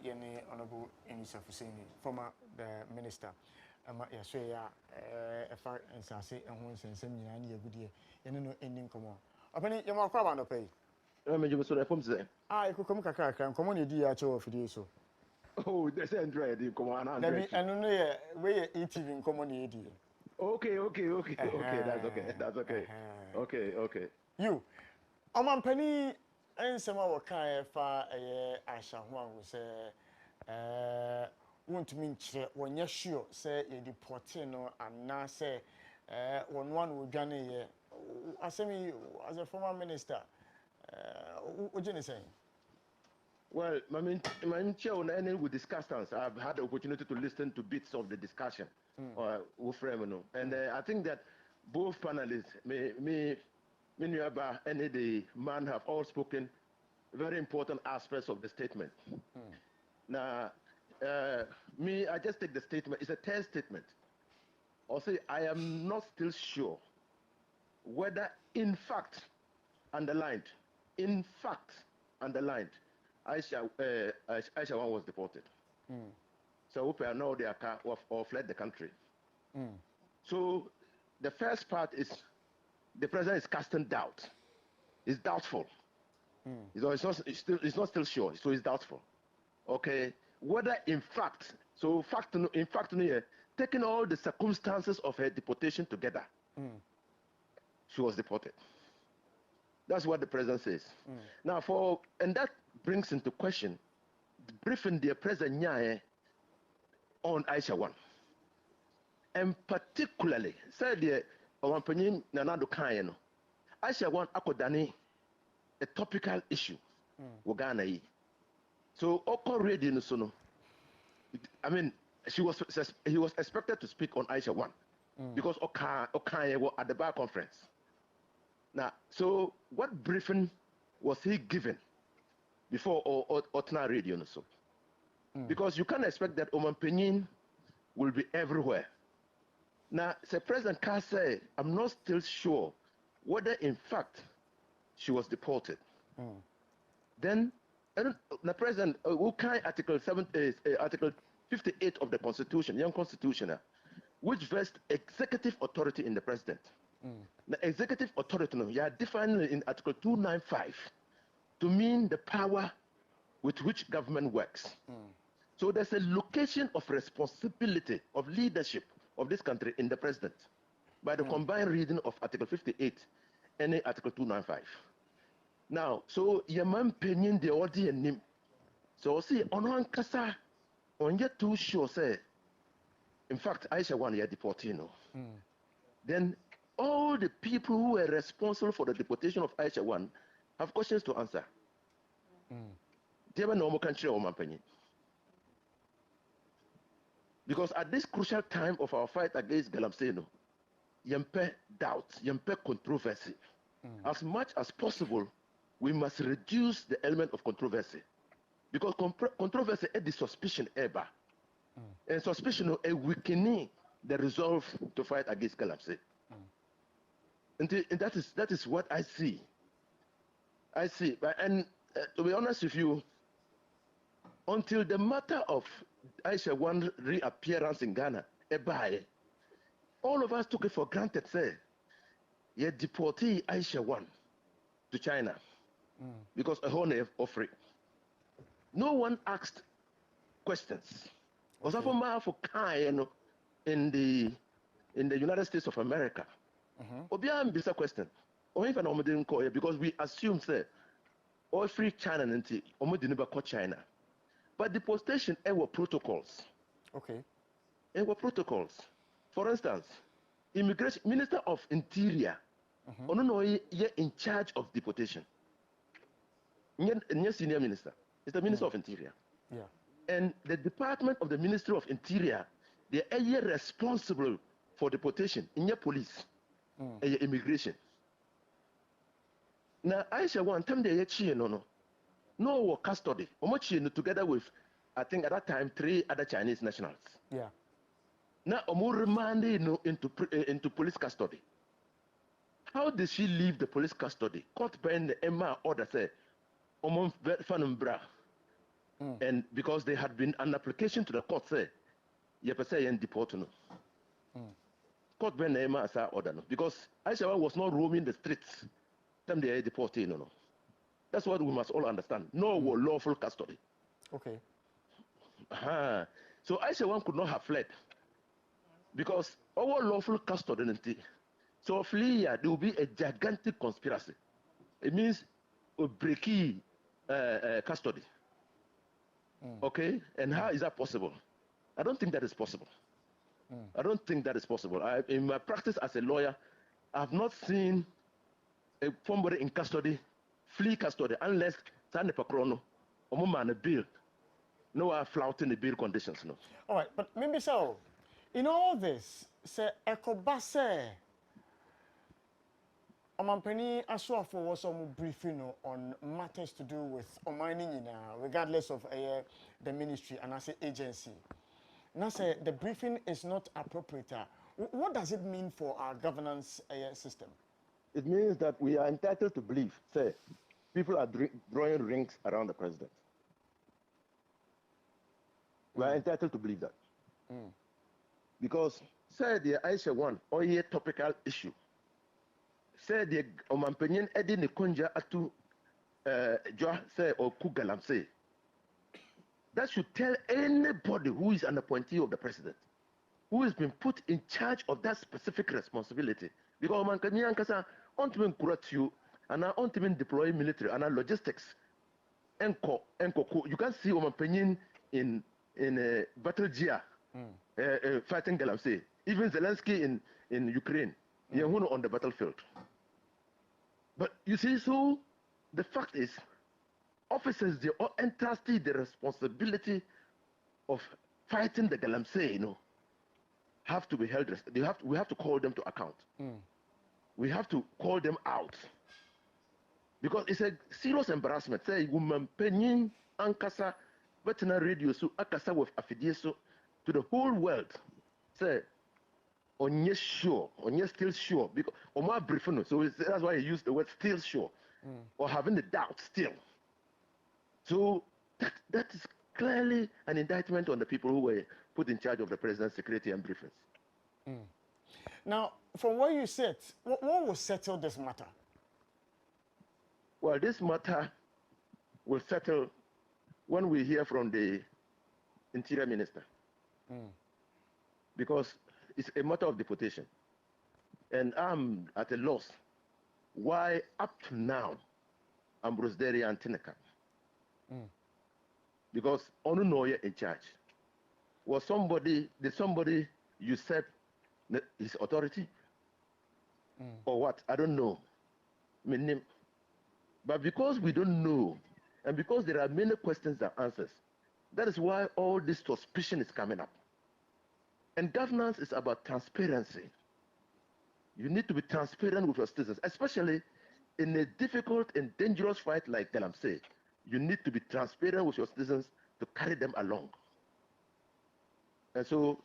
yene Honorable Inusah Fuseini, former the minister. Ya so ya efa nsase ehun nsensem nyina na yegudie yene no ending komo opani ye ma kwa ba no pay me you so reform say ikokom kakra komo ne di ya che ofidie so oh they say Android di komo ana Android enu no ye we ye ETV komo ne edi okay that's okay you omampani ensema wo kan fa Aisha ho an say wontumi nkyere wonye sure say ye deporting no ana say one wo dwane ye asemi as a former minister ojene saying well my chair on any we discussed I've had the opportunity to listen to bits of the discussion with Fremeno and I think that both panelists me and the man have all spoken very important aspects of the statement. Now I just take the statement. It's a test statement. I'll say I am not still sure whether in fact underlined, Aisha one was deported. So we know they are or fled the country. So the first part is the president is casting doubt. It's doubtful. It's not still sure. So it's doubtful. Okay, whether in fact, taking all the circumstances of her deportation together, she was deported. That's what the president says. Now, and that brings into question the briefing the president Nyae on Aisha one, and particularly said the Nana Addo Aisha one akodani a topical issue. Ghana. So Oko ready no sono. I mean, he was expected to speak on Aisha one because Okanye was at the bar conference. Now, so what briefing was he given before Otna radio no so? Because you can't expect that Oman Penin will be everywhere. Now, the President Carr say, I'm not still sure whether in fact she was deported. Then the president who can Article 58 of the Constitution, young Constitution, which vests executive authority in the president. The executive authority you are defined in Article 295 to mean the power with which government works. So there's a location of responsibility of leadership of this country in the president by the combined reading of Article 58 and Article 295. Now, so Yaman Penin the Odi and Nim. So see on Kasa on yet too sure say in fact Aisha one year deported. Then all the people who were responsible for the deportation of Aisha one have questions to answer. They have no more country or Mampany. Because at this crucial time of our fight against Galamsey, yempe doubt, yempe controversy. As much as possible, we must reduce the element of controversy. Because controversy is the suspicion ever. And suspicion is weakening the resolve to fight against Galamsey. And that is what I see. And to be honest with you, until the matter of Aisha one reappearance in Ghana, all of us took it for granted, say, you deportee Aisha one to China because a whole of free. No one asked questions. Also for in the United States of America. Obian bisa question. Or even didn't call it because we assume say all free China and didn't call China. But deportation were protocols. Okay. There were protocols. For instance, Immigration Minister of Interior, in charge of deportation. Senior minister. It's the Minister of Interior. Yeah. And the Department of the Ministry of Interior, they are responsible for deportation in your police, and your immigration. Now, Aisha one time they no custody. Together with, I think at that time, 3 other Chinese nationals. Yeah. Now, remanded into police custody. How did she leave the police custody? Court by the Emma order say, Fanum bra. And because there had been an application to the court, say, you say and deport no. Court ben name as order no. Because Aisha was not roaming the streets. Them they deported no. That's what we must all understand. No lawful custody. Okay. So Aisha could not have fled because our lawful custody. So flee, there will be a gigantic conspiracy. It means a breaky custody. Okay, and how is that possible? I don't think that is possible. I don't think that is possible. In my practice as a lawyer, I have not seen somebody in custody flee custody unless Sane Pakrono or man a bill. No, I'm flouting the bill conditions. No. All right, but maybe so. In all this, say Ekobase, Omampeni Aswafo was some briefing on matters to do with mining, regardless of the ministry and as an agency. Now, say the briefing is not appropriate. What does it mean for our governance system? It means that we are entitled to believe, say, people are drawing rings around the president. We are entitled to believe that. Because, say, the Aisha one, or a topical issue, say, the Omampenian Edi Nikonja Atu Joa, say, or Galamsey. That should tell anybody who is an appointee of the president, who has been put in charge of that specific responsibility. Because Omampenian Kasa, ultimately correct you, and I ultimately deploy military and logistics. Enko, you can see Omampenian in battle gear, fighting Galamsey. Even Zelensky in Ukraine, on the battlefield. But you see, so the fact is, officers, they all entrusted the responsibility of fighting the Galamsey, have to be held. We have to call them to account. We have to call them out. Because it's a serious embarrassment. Say, woman penny ankasa, veterinary radio, so akasa with affidieso to the whole world. Say, on yes sure, on yes still sure. Because on my briefing, so that's why I use the word still sure. Or having the doubt still. So that is clearly an indictment on the people who were put in charge of the president's security and briefings. Now, from where you sit, what will settle this matter? Well, this matter will settle when we hear from the Interior Minister. Because it's a matter of deportation. And I'm at a loss why up to now Ambrose Derry and Tineka. Because Onunoye in charge. Did somebody usurp his authority? Or what? I don't know. But because we don't know, and because there are many questions and answers, that is why all this suspicion is coming up. And governance is about transparency. You need to be transparent with your citizens, especially in a difficult and dangerous fight like Galamsey. You need to be transparent with your citizens to carry them along. And so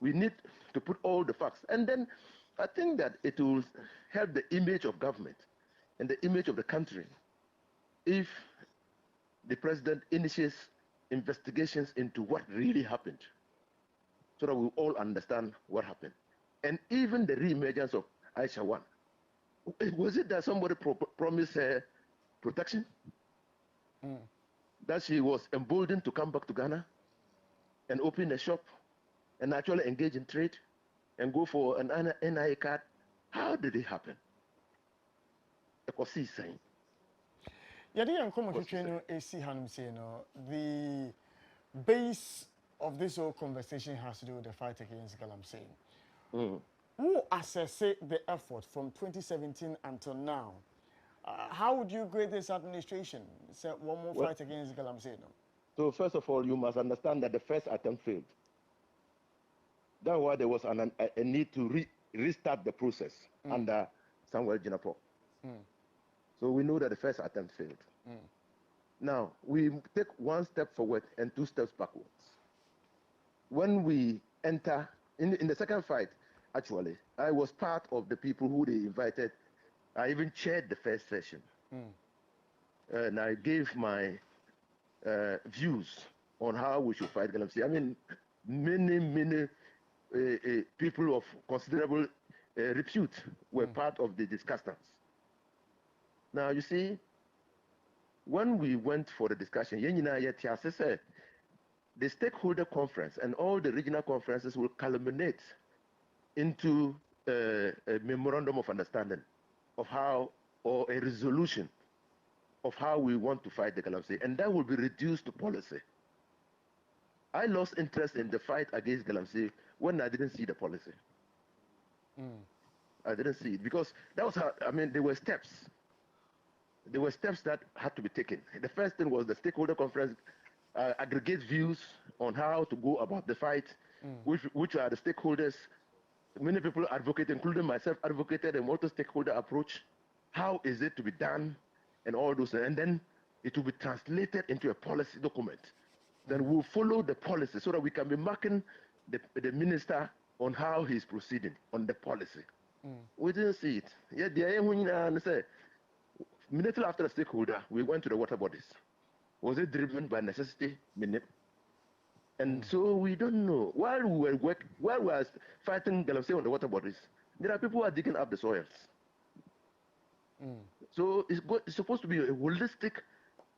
we need to put all the facts. And then I think that it will help the image of government and the image of the country if the president initiates investigations into what really happened, so that we all understand what happened. And even the re-emergence of Aisha 1. Was it that somebody promised her protection? That she was emboldened to come back to Ghana and open a shop and actually engage in trade and go for an NIA card? How did it happen? Saying. The base of this whole conversation has to do with the fight against Galamsey. Who assess the effort from 2017 until now? How would you grade this administration? Say one more fight against Galamsey. So first of all, you must understand that the first attempt failed. That's why there was a need to restart the process under Samuel Jinapor. So we know that the first attempt failed. Now, we take one step forward and two steps backwards. When we enter, in the second fight, actually, I was part of the people who they invited. I even chaired the first session. And I gave my views on how we should fight Galamsey. I mean, many people of considerable repute were part of the discussions. Now, you see, when we went for the discussion, the stakeholder conference and all the regional conferences will culminate into a memorandum of understanding of how, or a resolution of how we want to fight the Galamsey, and that will be reduced to policy. I lost interest in the fight against Galamsey when I didn't see the policy. I didn't see it because that was how, I mean, there were steps. There were steps that had to be taken. The first thing was the stakeholder conference aggregate views on how to go about the fight, which are the stakeholders. Many people advocate, including myself, advocated a multi-stakeholder approach. How is it to be done, and all those, and then it will be translated into a policy document. Then we'll follow the policy so that we can be marking the minister on how he's proceeding on the policy. We didn't see it. Yeah, immediately after the stakeholder, we went to the water bodies. Was it driven by necessity? And so we don't know. While we were fighting Galamsey on the water bodies, there are people who are digging up the soils. So it's supposed to be a holistic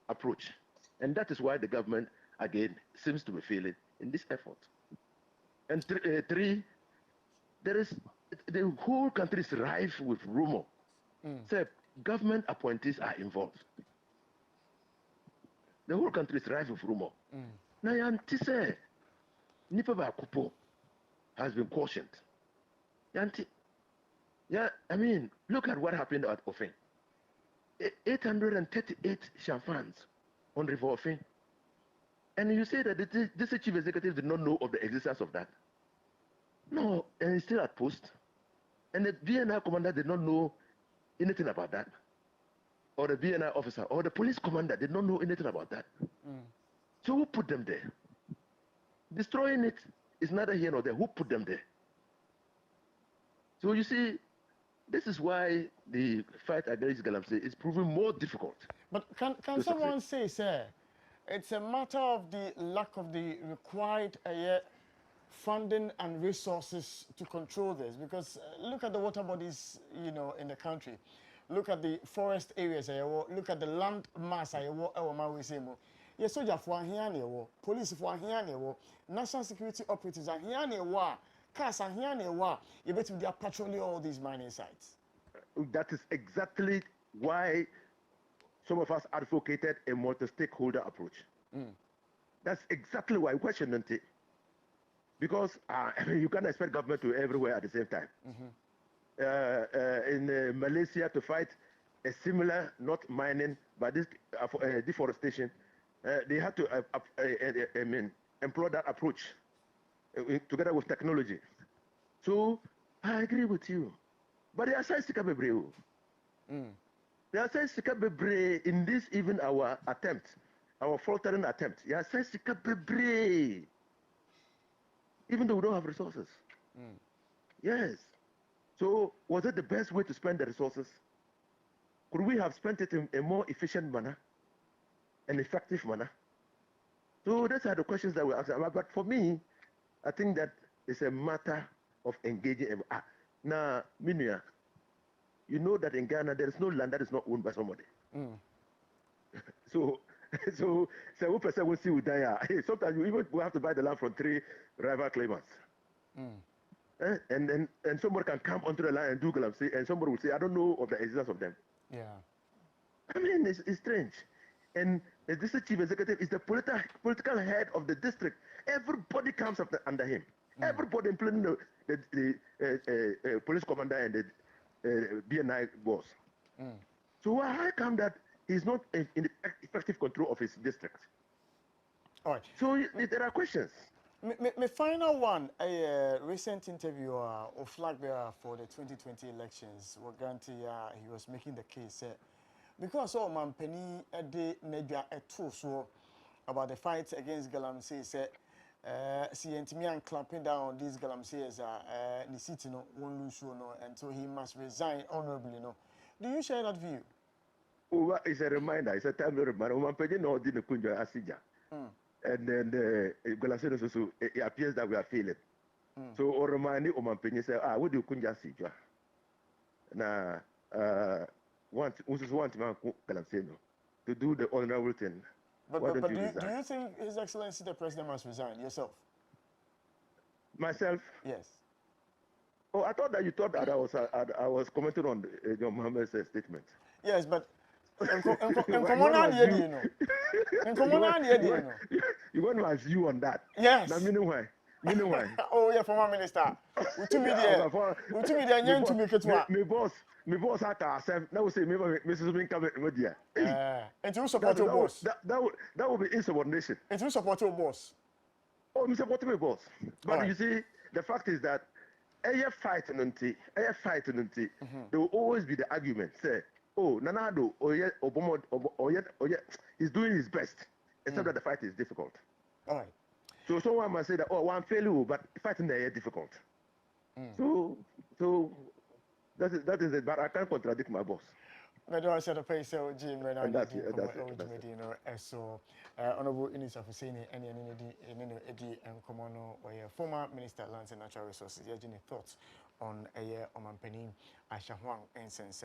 approach. And that is why the government, again, seems to be failing in this effort. And three, the whole country is rife with rumor. So government appointees are involved. The whole country is rife with rumor. Now, Yanti Nipa Kupo has been cautioned. Yanti, yeah, I mean, look at what happened at Ofin. 838 champagnes on River Ofin. And you say that this chief executive did not know of the existence of that. No, and he's still at post. And the BNI commander did not know anything about that. Or the BNI officer, or the police commander did not know anything about that. So who put them there? Destroying it is neither here nor there. Who put them there? So you see, this is why the fight against Galamsey is proving more difficult. But can someone say, sir, it's a matter of the lack of the required funding and resources to control this? Because look at the water bodies, you know, in the country. Look at the forest areas. Look at the land mass. Yes, soldier for here, police for here, national security operatives are here, cars are here, you bet they are patrolling all these mining sites. That is exactly why some of us advocated a multi-stakeholder approach. That's exactly why we questioned it. Because you can't expect government to be everywhere at the same time. In Malaysia, to fight a similar, not mining, but this deforestation, they had to employ that approach together with technology. So I agree with you. But there are sides to Kabebre. There are sides to Kabebre in this, even our attempt, our faltering attempt. There are sides to Kabebre. Even though we don't have resources. Yes. So was it the best way to spend the resources? Could we have spent it in a more efficient manner, an effective manner? So those are the questions that we're asking. But for me, I think that it's a matter of engaging. Now, Minya, you know that in Ghana, there is no land that is not owned by somebody. So one person will see you die. Sometimes you even will have to buy the land from 3 rival claimants. And somebody can come onto the land and do Galamsey, and somebody will say, I don't know of the existence of them. Yeah. I mean, it's strange. And the district chief executive is the political head of the district. Everybody comes under him. Everybody, including the police commander and the BNI boss. So how come that he's not in effective control of his district? All right. So there are questions. My final one, a recent interview of flag bearer for the 2020 elections, he was making the case because all man penny a day media a tool so about the fight against Galamsey said CNTM and clamping down on these Galamsey as the city no one lose no, and so he must resign honorably. No, do you share that view? Oh, it's a reminder. It's a timely reminder. Oman no didn't kunja asija. And then Galamsey also it appears that we are failing. So Oromani Oman say, what do you kunja asija? Na want man Galamsey to do the honorable thing. But Do do you think His Excellency the President must resign yourself? Myself? Yes. Oh, I thought that you thought that I was commenting on John Mohammed's statement. Yes, but You want to assume on that? Yes. Now, meaning why? Oh, yeah, former minister. Me boss had to accept. Now we say, Mrs. Binka, media. And you support your boss. That would be insubordination. And you support your boss. Oh, me support my boss. But right. You see, the fact is that a fight, there will always be the argument. Say, oh, Nana Addo, he's doing his best, except that the fight is difficult. All right. So someone might say that, oh, one failure, but fighting there is difficult. So that is it. But I can't contradict my boss. I said, "Okay, so Jim, and that's it. So, Honorable Inusah Fuseini, any and Komono, or former Minister of Lands and Natural Resources, your thoughts on a Oman Penin, Asha Huang, and Sense.